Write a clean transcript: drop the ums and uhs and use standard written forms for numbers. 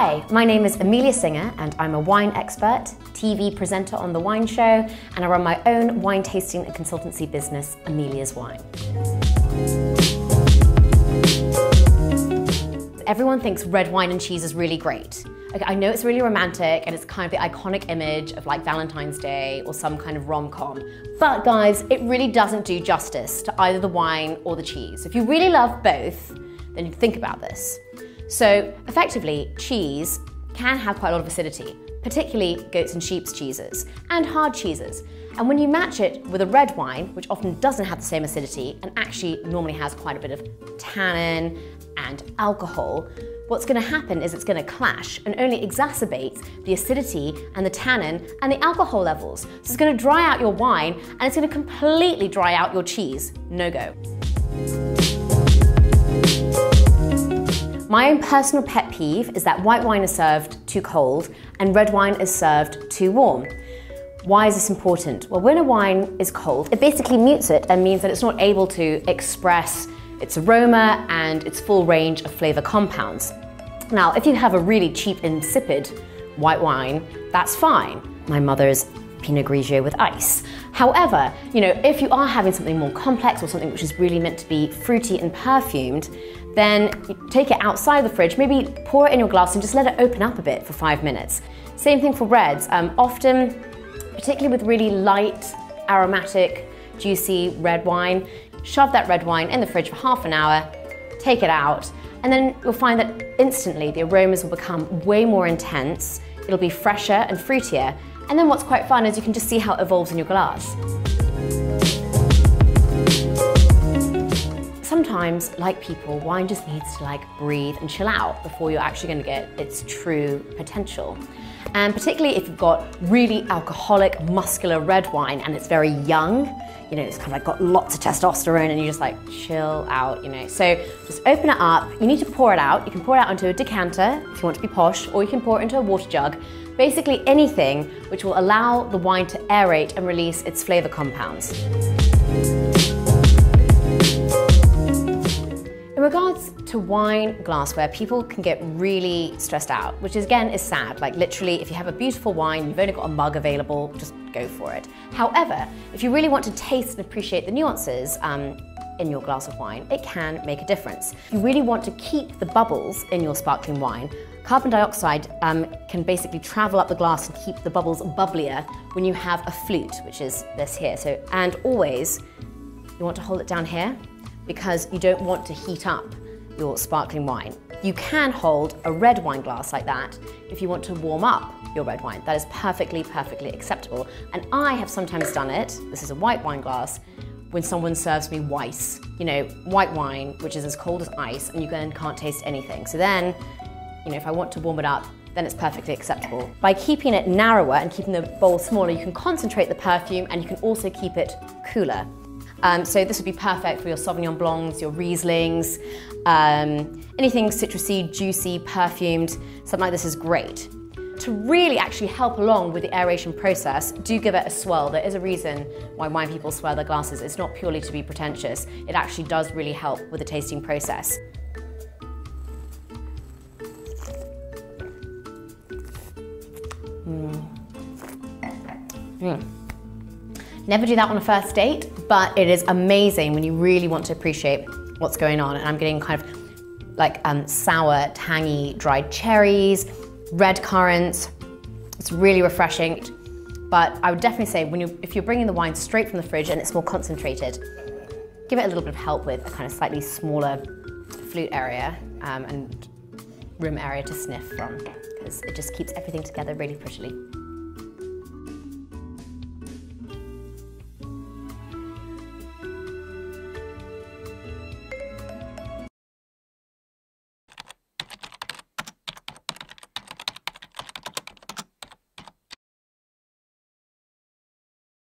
Hi, my name is Amelia Singer and I'm a wine expert, TV presenter on The Wine Show, and I run my own wine tasting and consultancy business, Amelia's Wine. Everyone thinks red wine and cheese is really great. Okay, I know it's really romantic and it's kind of the iconic image of like Valentine's Day or some kind of rom-com. But guys, it really doesn't do justice to either the wine or the cheese. If you really love both, then you think about this. So effectively, cheese can have quite a lot of acidity, particularly goats and sheep's cheeses and hard cheeses. And when you match it with a red wine, which often doesn't have the same acidity and actually normally has quite a bit of tannin and alcohol, what's going to happen is it's going to clash and only exacerbates the acidity and the tannin and the alcohol levels. So it's going to dry out your wine and it's going to completely dry out your cheese. No go. My own personal pet peeve is that white wine is served too cold and red wine is served too warm. Why is this important? Well, when a wine is cold, it basically mutes it and means that it's not able to express its aroma and its full range of flavor compounds. Now, if you have a really cheap, insipid white wine, that's fine. My mother's Pinot Grigio with ice. However, if you are having something more complex or something which is really meant to be fruity and perfumed, then you take it outside the fridge, maybe pour it in your glass and just let it open up a bit for 5 minutes. Same thing for reds. Often, particularly with really light, aromatic, juicy red wine, shove that red wine in the fridge for half an hour, take it out, and then you'll find that instantly the aromas will become way more intense, it'll be fresher and fruitier, and then what's quite fun is you can just see how it evolves in your glass. Sometimes, like people, wine just needs to breathe and chill out before you're actually going to get its true potential. And particularly if you've got really alcoholic, muscular red wine and it's very young, it's kind of got lots of testosterone and you just chill out, So just open it up. You need to pour it out. You can pour it out into a decanter if you want to be posh, or you can pour it into a water jug. Basically anything which will allow the wine to aerate and release its flavor compounds. In regards to wine glassware, people can get really stressed out, which again is sad. Literally, if you have a beautiful wine, you've only got a mug available, just go for it. However, if you really want to taste and appreciate the nuances in your glass of wine, it can make a difference. If you really want to keep the bubbles in your sparkling wine, carbon dioxide can basically travel up the glass and keep the bubbles bubblier when you have a flute, which is this here. And always, you want to hold it down here, because you don't want to heat up your sparkling wine. You can hold a red wine glass like that if you want to warm up your red wine. That is perfectly acceptable. And I have sometimes done it, this is a white wine glass, when someone serves me Weiss, white wine, which is as cold as ice, and you then can't taste anything. So then, if I want to warm it up, then it's perfectly acceptable. By keeping it narrower and keeping the bowl smaller, you can concentrate the perfume and you can also keep it cooler. So this would be perfect for your Sauvignon Blancs, your Rieslings, anything citrusy, juicy, perfumed, something like this is great. To really actually help along with the aeration process, do give it a swirl. There is a reason why wine people swirl their glasses. It's not purely to be pretentious. It actually does really help with the tasting process. Never do that on a first date, but it is amazing when you really want to appreciate what's going on. And I'm getting kind of sour, tangy, dried cherries, red currants. It's really refreshing. But I would definitely say if you're bringing the wine straight from the fridge and it's more concentrated, give it a little bit of help with a kind of slightly smaller flute area and room area to sniff from, because it just keeps everything together really prettily.